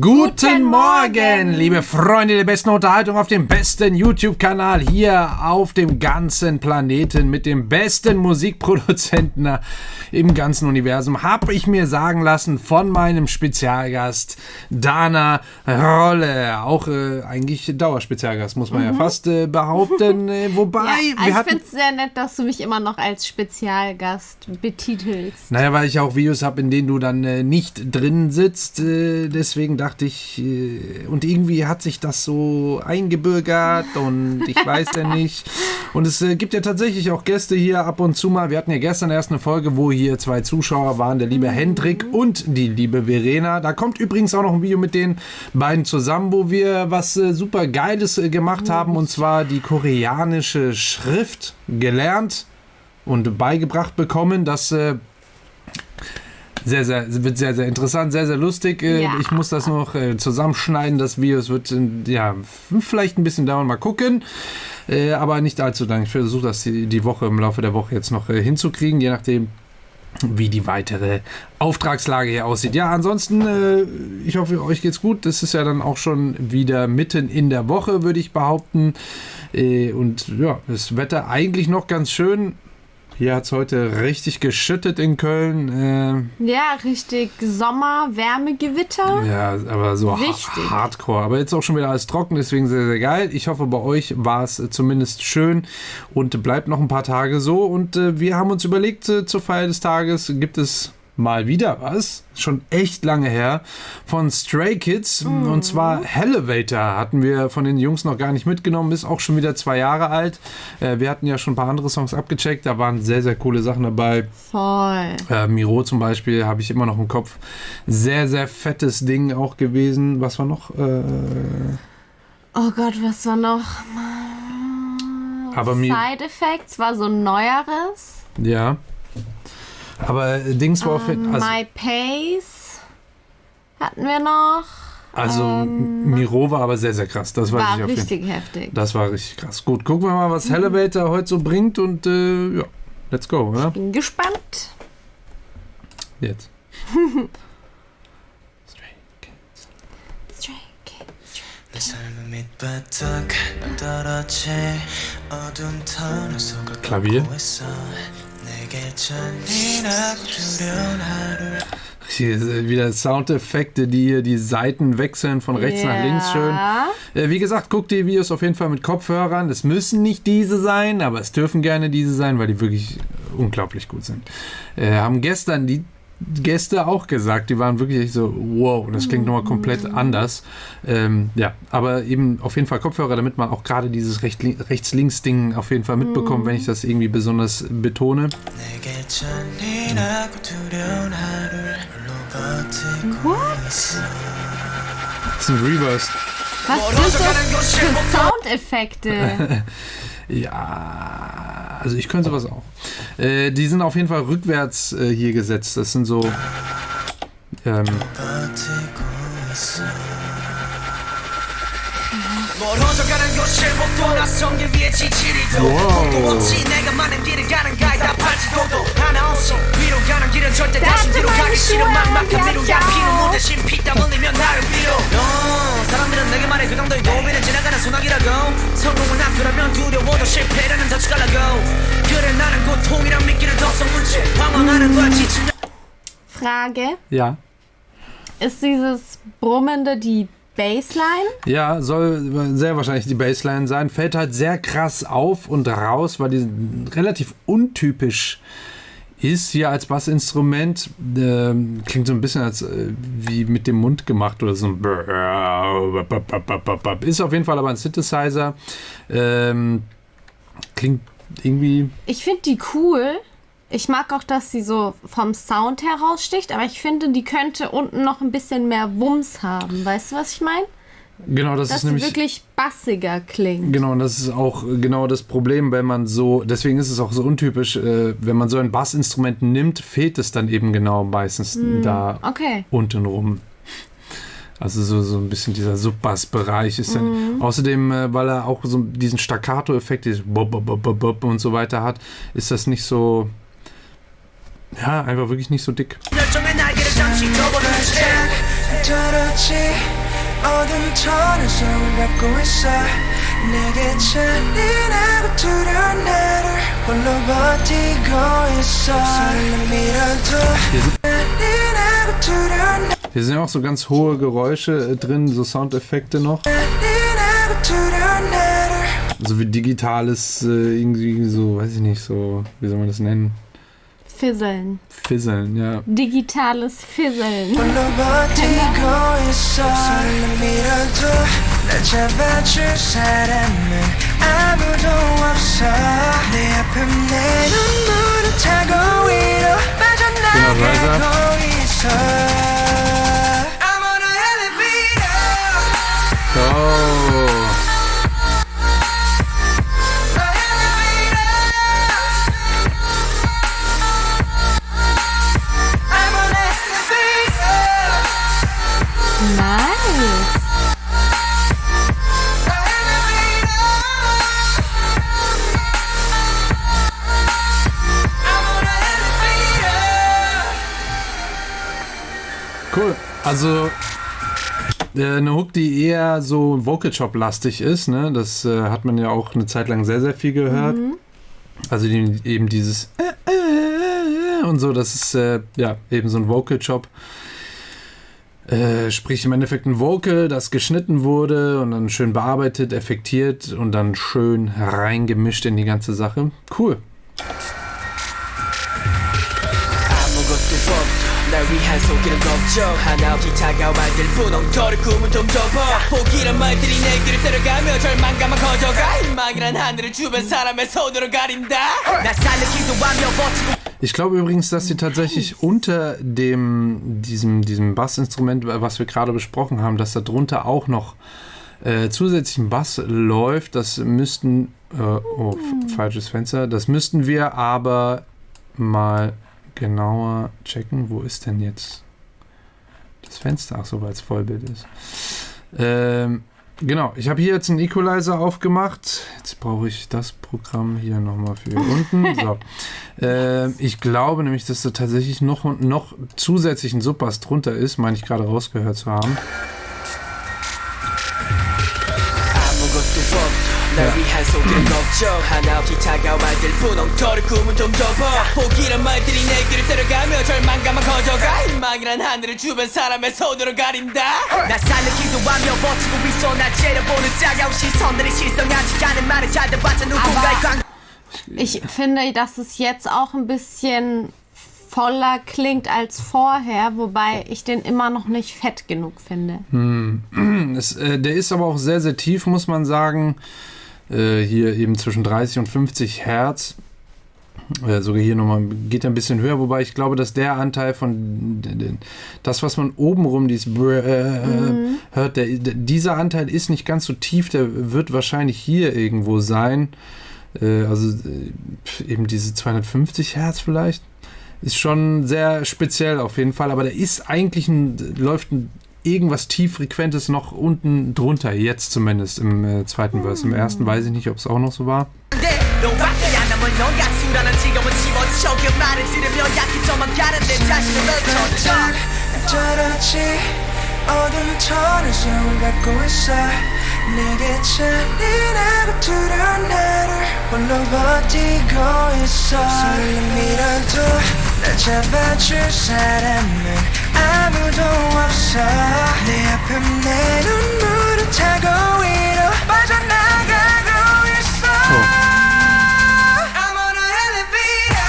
Guten Morgen, liebe Freunde der besten Unterhaltung auf dem besten YouTube-Kanal hier auf dem ganzen Planeten mit dem besten Musikproduzenten im ganzen Universum, habe ich mir sagen lassen von meinem Spezialgast Dana Rolle. Auch eigentlich Dauerspezialgast, muss man ja fast behaupten. Wobei... ich finde es sehr nett, dass du mich immer noch als Spezialgast betitelst. Naja, weil ich auch Videos habe, in denen du dann nicht drin sitzt. Deswegen dachte ich, und irgendwie hat sich das so eingebürgert und ich weiß ja nicht. Und es gibt ja tatsächlich auch Gäste hier ab und zu mal. Wir hatten ja gestern erst eine Folge, wo hier 2 Zuschauer waren, der liebe Hendrik und die liebe Verena. Da kommt übrigens auch noch ein Video mit den beiden zusammen, wo wir was super Geiles gemacht haben, und zwar die koreanische Schrift gelernt und beigebracht bekommen. Das wird sehr, sehr interessant, sehr, sehr lustig. Ja. Ich muss das noch zusammenschneiden, das Video. Es wird vielleicht ein bisschen dauern, mal gucken. Aber nicht allzu lang. Ich versuche das die Woche, im Laufe der Woche jetzt noch hinzukriegen, je nachdem, wie die weitere Auftragslage hier aussieht. Ja, ansonsten, ich hoffe, euch geht's gut. Das ist ja dann auch schon wieder mitten in der Woche, würde ich behaupten. Und ja, das Wetter eigentlich noch ganz schön. Hier hat es heute richtig geschüttet in Köln. Ja, richtig Sommer-Wärmegewitter. Ja, aber so hardcore. Aber jetzt auch schon wieder alles trocken, deswegen sehr, sehr geil. Ich hoffe, bei euch war es zumindest schön und bleibt noch ein paar Tage so. Und wir haben uns überlegt, zur Feier des Tages gibt es mal wieder was, schon echt lange her, von Stray Kids, und zwar Elevator hatten wir von den Jungs noch gar nicht mitgenommen, ist auch schon wieder 2 Jahre alt. Wir hatten ja schon ein paar andere Songs abgecheckt, da waren sehr, sehr coole Sachen dabei. Voll. Miro zum Beispiel habe ich immer noch im Kopf. Sehr, sehr fettes Ding auch gewesen. Was war noch? Oh Gott, was war noch? Aber Side Effects war so ein neueres. Ja. Aber Dings war My Pace hatten wir noch. Also Miro war aber sehr, sehr krass. Das war richtig heftig. Das war richtig krass. Gut, gucken wir mal, was Elevator heute so bringt und ja, let's go, oder? Ich bin gespannt. Jetzt. Klavier. Hier wieder Soundeffekte, die hier die Seiten wechseln von rechts nach links schön. Wie gesagt, guckt die Videos auf jeden Fall mit Kopfhörern. Es müssen nicht diese sein, aber es dürfen gerne diese sein, weil die wirklich unglaublich gut sind. Haben gestern die Gäste auch gesagt, die waren wirklich so, wow, das klingt nochmal komplett anders. Ja, aber eben auf jeden Fall Kopfhörer, damit man auch gerade dieses Rechts-Links-Ding auf jeden Fall mitbekommt, wenn ich das irgendwie besonders betone. What? Das ist ein Reverse. Was sind das für Soundeffekte? Ja, also ich könnte sowas auch. Die sind auf jeden Fall rückwärts hier gesetzt. Das sind so Frage. Ja. Ist dieses Brummende die Bassline? Ja, soll sehr wahrscheinlich die Bassline sein. Fällt halt sehr krass auf und raus, weil die relativ untypisch ist hier als Bassinstrument. Klingt so ein bisschen als wie mit dem Mund gemacht oder so. Ist auf jeden Fall aber ein Synthesizer. Klingt irgendwie... Ich finde die cool. Ich mag auch, dass sie so vom Sound heraussticht, aber ich finde, die könnte unten noch ein bisschen mehr Wumms haben. Weißt du, was ich meine? Genau, das ist nämlich wirklich bassiger klingt. Genau, und das ist auch genau das Problem, wenn man so, deswegen ist es auch so untypisch, wenn man so ein Bassinstrument nimmt, fehlt es dann eben genau meistens da unten rum. Also so ein bisschen dieser Subbass-Bereich ist dann. Außerdem, weil er auch so diesen Staccato-Effekt, dieses Bob, Bob, Bob, Bob, Bob und so weiter hat, ist das nicht so, ja, einfach wirklich nicht so dick. 떨어지 어둠 터널 서울 밟고 있어 내게 잔인하고 두려운 나를 홀로 버티고 있어 손을 밀어도 잔인하고 두려운 나를 Hier sind ja auch so ganz hohe Geräusche drin, so Soundeffekte noch. 잔인하고 두려운 나를 So wie digitales, irgendwie so, weiß ich nicht, so, wie soll man das nennen? Fisseln. Fisseln, ja. Digitales Fisseln. 홀로 버티고 있어 손을 밀어도 날 잡아줄 사람은 아무도 없어 내 아픔 내 눈물을 타고 위로 빠져나가고 있어 I'm on a elevator Oh. I'm on a elevator Nice. Cool. Also eine Hook, die eher so Vocal Chop lastig ist, ne? Das hat man ja auch eine Zeit lang sehr, sehr viel gehört. Also eben dieses und so, das ist ja eben so ein Vocal Chop. Sprich im Endeffekt ein Vocal, das geschnitten wurde und dann schön bearbeitet, effektiert und dann schön reingemischt in die ganze Sache. Cool. 아무것도 없어 날 위한 속이는 걱정 하나 없이 차가운 말들 뿐 엉터리 꿈은 좀 접어 포기란 말들이 내 길을 따라가며 절망감만 커져가 희망이란 하늘을 주변 사람의 손으로 가린다 나 살려기도 하며 버티고 Ich glaube übrigens, dass sie tatsächlich unter diesem Bassinstrument, was wir gerade besprochen haben, dass da drunter auch noch zusätzlichen Bass läuft. Das müssten, falsches Fenster, das müssten wir aber mal genauer checken. Wo ist denn jetzt das Fenster? Ach so, weil es Vollbild ist. Genau, ich habe hier jetzt einen Equalizer aufgemacht. Jetzt brauche ich das Programm hier nochmal für unten. So. Ich glaube nämlich, dass da tatsächlich noch zusätzlich ein Subbass drunter ist, meine ich gerade rausgehört zu haben. 아무것도 없어 날 위한 속이는 걱정 하나 없이 차가운 말들 뿐 엉터리 꿈은 좀 접어 포기란 말들이 내 길을 따라가며 절망감만 커져가 희망이란 하늘을 주변 사람의 손으로 가린다 나 살려기도 하며 버티고 있어 날 째려보는 차가운 시선들이 실성하지 않은 말을 잘 들어봤자 누군가의 광 Ich finde, dass es jetzt auch ein bisschen voller klingt als vorher, wobei ich den immer noch nicht fett genug finde. Der ist aber auch sehr, sehr tief, muss man sagen. Hier eben zwischen 30 und 50 Hertz. Sogar hier nochmal geht ein bisschen höher, wobei ich glaube, dass der Anteil von das, was man obenrum dieses hört, dieser Anteil ist nicht ganz so tief, der wird wahrscheinlich hier irgendwo sein. Also eben diese 250 Hertz vielleicht. Ist schon sehr speziell auf jeden Fall, aber der ist eigentlich läuft irgendwas tieffrequentes noch unten drunter, jetzt zumindest im zweiten Verse. Im ersten weiß ich nicht, ob es auch noch so war. 내게 잔인하고 두려운 나를 홀로 버티고 있어 손을 밀어도 날 잡아줄 사람은 아무도 없어 내 아픔 내 눈물을 타고 위로 빠져나가고 있어 I'm on a elevator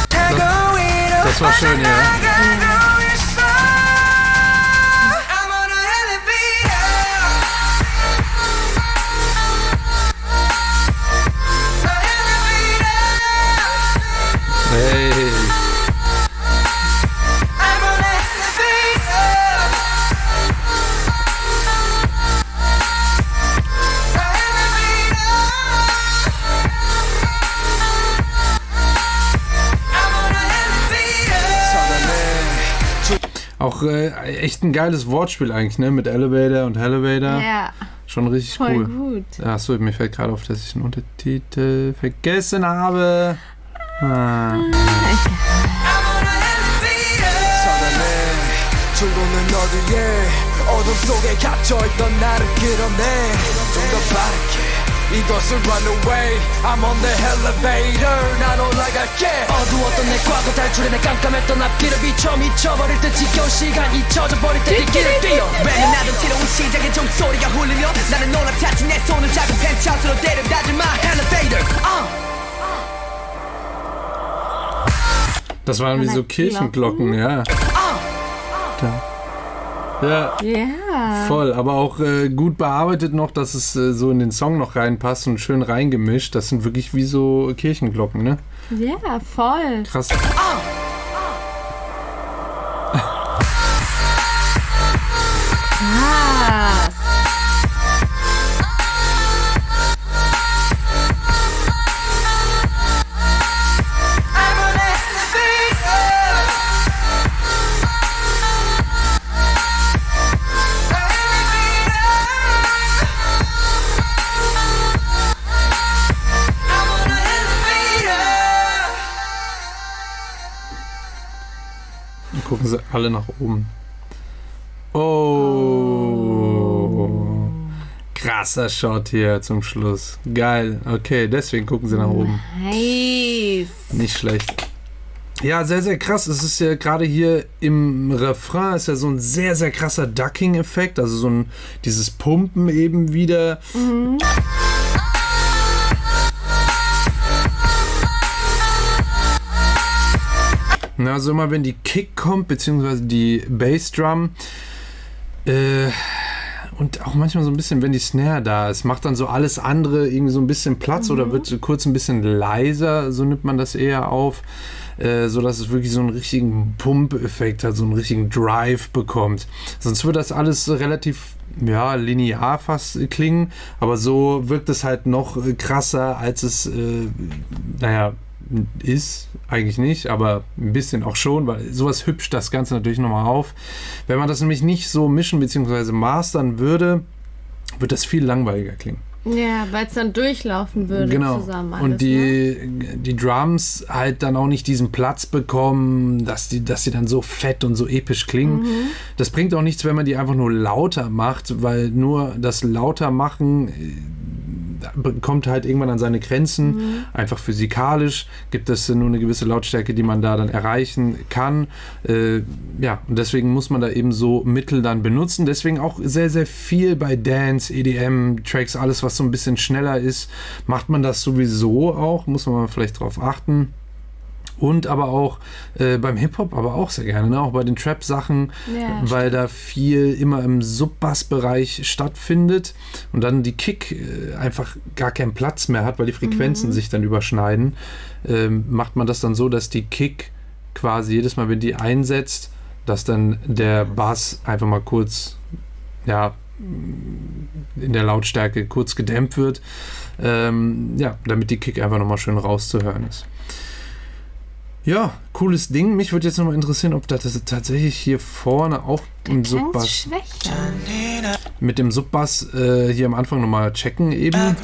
타고 위로 Das war schön, ja. 빠져나가고 있어 I'm on a elevator Hey. I'm on a elevator Auch echt ein geiles Wortspiel eigentlich, ne? Mit Elevator und Elevator. Ja, Schon richtig voll cool. gut. Achso, mir fällt gerade auf, dass ich einen Untertitel vergessen habe. Ah. 주로는 어디에 어둠 속에 갇혀있던 나를 끌어내 좀 더 빠르게 이것을 run away I'm on the elevator 난 올라갈게 어두웠던 내 과거 탈출해 내 깜깜했던 앞길을 비춰 미쳐버릴 듯 지겨운 시간 잊혀져 버릴 때 이 길을 뛰어 왜는 나도 새로운 시작에 종소리가 울리며 나는 올라탔지 내 손을 작은 펜트하우스로 데려다줄 my elevator Das waren wie so Kirchenglocken, ja. Ja, Ja. voll. Aber auch gut bearbeitet noch, dass es so in den Song noch reinpasst und schön reingemischt. Das sind wirklich wie so Kirchenglocken, ne? Ja, voll. Krass. Krass. Gucken sie alle nach oben. Oh. Krasser Shot hier zum Schluss. Geil. Okay, deswegen gucken sie nach oben. Nice. Nicht schlecht. Ja, sehr, sehr krass. Es ist ja gerade hier im Refrain ist ja so ein sehr, sehr krasser Ducking-Effekt. Also so ein dieses Pumpen eben wieder. Na, also immer wenn die Kick kommt, beziehungsweise die Bassdrum, und auch manchmal so ein bisschen, wenn die Snare da ist, macht dann so alles andere irgendwie so ein bisschen Platz oder wird so kurz ein bisschen leiser, so nimmt man das eher auf, so dass es wirklich so einen richtigen Pump-Effekt hat, so einen richtigen Drive bekommt. Sonst wird das alles relativ, ja, linear fast klingen, aber so wirkt es halt noch krasser, als es, naja, ist, eigentlich nicht, aber ein bisschen auch schon, weil sowas hübscht das Ganze natürlich nochmal auf. Wenn man das nämlich nicht so mischen bzw. mastern würde, wird das viel langweiliger klingen. Ja, weil es dann durchlaufen würde Genau. zusammen alles, Und die Drums halt dann auch nicht diesen Platz bekommen, dass die dann so fett und so episch klingen. Das bringt auch nichts, wenn man die einfach nur lauter macht, weil nur das lauter machen kommt halt irgendwann an seine Grenzen. Einfach physikalisch gibt es nur eine gewisse Lautstärke, die man da dann erreichen kann. Ja, und deswegen muss man da eben so Mittel dann benutzen. Deswegen auch sehr, sehr viel bei Dance, EDM, Tracks, alles, was so ein bisschen schneller ist, macht man das sowieso auch. Muss man mal vielleicht drauf achten. Und aber auch beim Hip-Hop, aber auch sehr gerne, ne? Auch bei den Trap-Sachen, Ja, weil da viel immer im Sub-Bass-Bereich stattfindet und dann die Kick einfach gar keinen Platz mehr hat, weil die Frequenzen sich dann überschneiden, macht man das dann so, dass die Kick quasi jedes Mal, wenn die einsetzt, dass dann der Bass einfach mal kurz, ja, in der Lautstärke kurz gedämpft wird, ja, damit die Kick einfach nochmal schön rauszuhören ist. Ja, cooles Ding. Mich würde jetzt nochmal interessieren, ob das tatsächlich hier vorne auch im Klingt Subbass schwächer. mit dem Subbass hier am Anfang nochmal checken eben.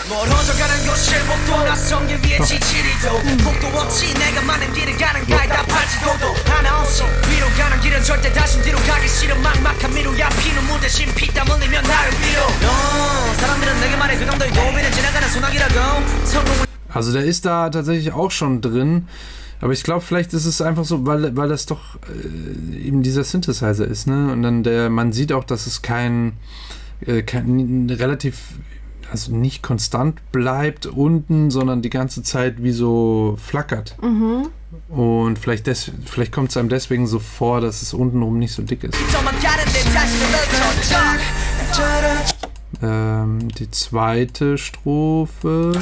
멀어져가는 것을 목도 낯선 길 위에 지치리도 목도 없이 내가 많은 길을 가는 가이다 팔찌고도 하나 없이 위로 가는 길은 절대 다시 뒤로 가기 싫어 막막한 미루야 피눈물 대신 피땀 흘리며 나를 빌어 사람들은 내게 말해 그 정도의 고비는 지나가는 소나기라고 성공을 Also der ist da tatsächlich auch schon drin. Aber ich glaube, vielleicht ist es einfach so, weil das doch eben dieser Synthesizer ist, ne? Und dann man sieht auch, dass es kein relativ, also nicht konstant bleibt unten, sondern die ganze Zeit wie so flackert. Und vielleicht kommt es einem deswegen so vor, dass es untenrum nicht so dick ist. Die zweite Strophe.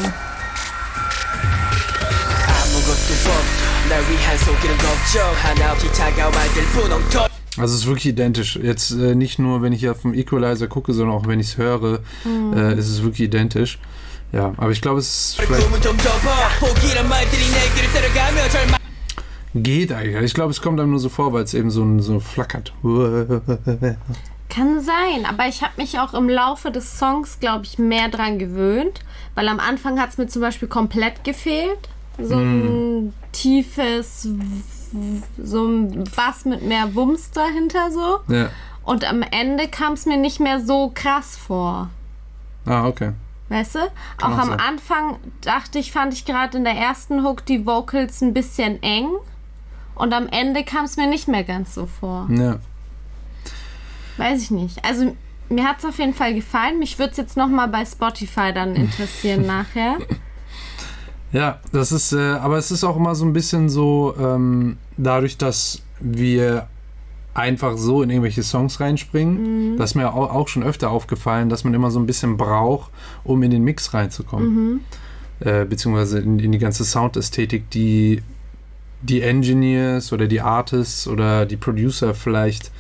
Also es ist wirklich identisch. Jetzt nicht nur, wenn ich hier auf dem Equalizer gucke, sondern auch wenn ich es höre, ist es wirklich identisch. Ja, aber ich glaube, es ist vielleicht geht eigentlich. Ich glaube, es kommt einem nur so vor, weil es eben so flackert. Kann sein, aber ich habe mich auch im Laufe des Songs, glaube ich, mehr dran gewöhnt, weil am Anfang hat es mir zum Beispiel komplett gefehlt. So ein tiefes, so ein Bass mit mehr Wumms dahinter so. Ja. Und am Ende kam es mir nicht mehr so krass vor. Ah, okay. Weißt du? Kann Auch auch am sein. Anfang fand ich gerade in der ersten Hook die Vocals ein bisschen eng. Und am Ende kam es mir nicht mehr ganz so vor. Ja. Weiß ich nicht. Also mir hat es auf jeden Fall gefallen. Mich würde es jetzt nochmal bei Spotify dann interessieren nachher. Ja, das ist, aber es ist auch immer so ein bisschen so, dadurch, dass wir einfach so in irgendwelche Songs reinspringen, das ist mir auch schon öfter aufgefallen, dass man immer so ein bisschen braucht, um in den Mix reinzukommen. Beziehungsweise in die ganze Soundästhetik, die Engineers oder die Artists oder die Producer vielleicht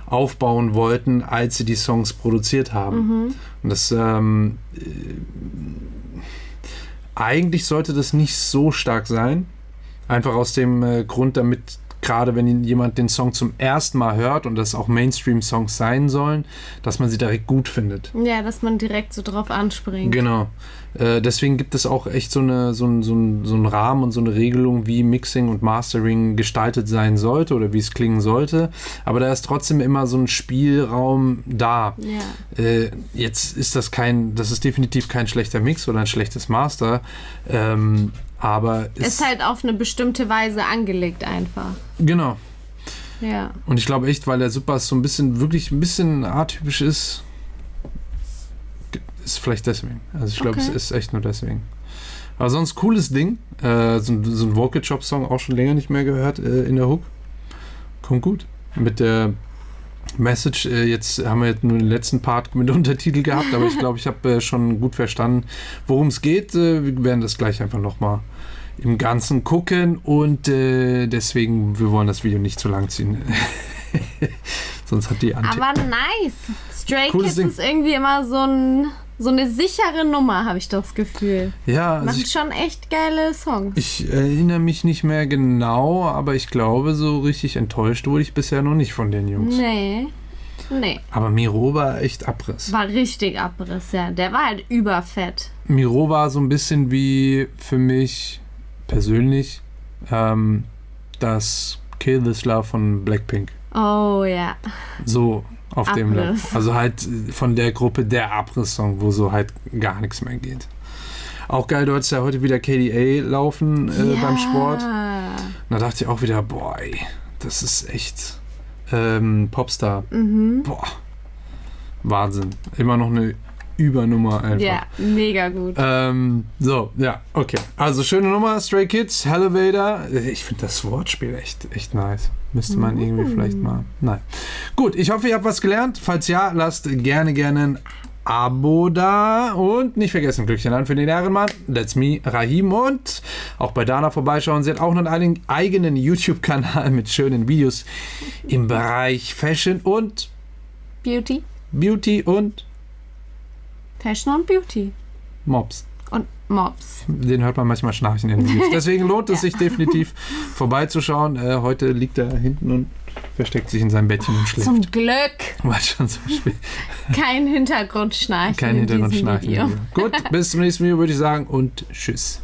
aufbauen wollten, als sie die Songs produziert haben. Und das eigentlich sollte das nicht so stark sein. Einfach aus dem Grund, damit gerade wenn jemand den Song zum ersten Mal hört und das auch Mainstream-Songs sein sollen, dass man sie direkt gut findet. Ja, dass man direkt so drauf anspringt. Genau. Deswegen gibt es auch echt so einen Rahmen und so eine Regelung, wie Mixing und Mastering gestaltet sein sollte oder wie es klingen sollte. Aber da ist trotzdem immer so ein Spielraum da. Ja. Jetzt ist das ist definitiv kein schlechter Mix oder ein schlechtes Master. Aber Ist halt auf eine bestimmte Weise angelegt einfach. Genau. Ja. Und ich glaube echt, weil der Super so wirklich ein bisschen atypisch ist vielleicht deswegen. Also ich glaube, es ist echt nur deswegen. Aber sonst cooles Ding. So ein Vocal Chop Song auch schon länger nicht mehr gehört in der Hook. Kommt gut. Mit der Message, jetzt haben wir nur den letzten Part mit Untertitel gehabt, aber ich glaube, ich habe schon gut verstanden, worum es geht. Wir werden das gleich einfach nochmal im Ganzen gucken und deswegen, wir wollen das Video nicht zu lang ziehen. Sonst hat die Aber nice. Stray Cooles Kids Ding. ist irgendwie immer so eine sichere Nummer, habe ich das Gefühl. Ja, also Machen schon echt geile Songs. ich erinnere mich nicht mehr genau, aber ich glaube, so richtig enttäuscht wurde ich bisher noch nicht von den Jungs. Nee. Aber Miro war echt Abriss. War richtig Abriss, ja. Der war halt überfett. Miro war so ein bisschen wie für mich persönlich das Kill This Love von Blackpink. Oh ja. So auf dem Level. Abriss. Also halt von der Gruppe der Abriss-Song, wo so halt gar nichts mehr geht. Auch geil, du hattest ja heute wieder KDA laufen beim Sport. Da dachte ich auch wieder, boah, ey, das ist echt Popstar. Boah, Wahnsinn. Immer noch eine Übernummer einfach. Ja, mega gut. So, ja, okay. Also schöne Nummer, Stray Kids, Elevator. Ich finde das Wortspiel echt nice. Müsste man irgendwie vielleicht mal. Nein. Gut, ich hoffe, ihr habt was gelernt. Falls ja, lasst gerne ein Abo da und nicht vergessen, Glückchen an für den Ehrenmann. That's me, Rahim. Und auch bei Dana vorbeischauen. Sie hat auch noch einen eigenen YouTube-Kanal mit schönen Videos im Bereich Fashion und Beauty und Fashion und Beauty. Mobs. Und Mobs. Den hört man manchmal schnarchen in den Videos. Deswegen lohnt es sich definitiv vorbeizuschauen. Heute liegt er hinten und versteckt sich in seinem Bettchen und schläft. Zum Glück War schon so spät. kein Hintergrundschnarchen Kein in diesem Hintergrundschnarchen. Video. Gut, bis zum nächsten Video würde ich sagen und tschüss.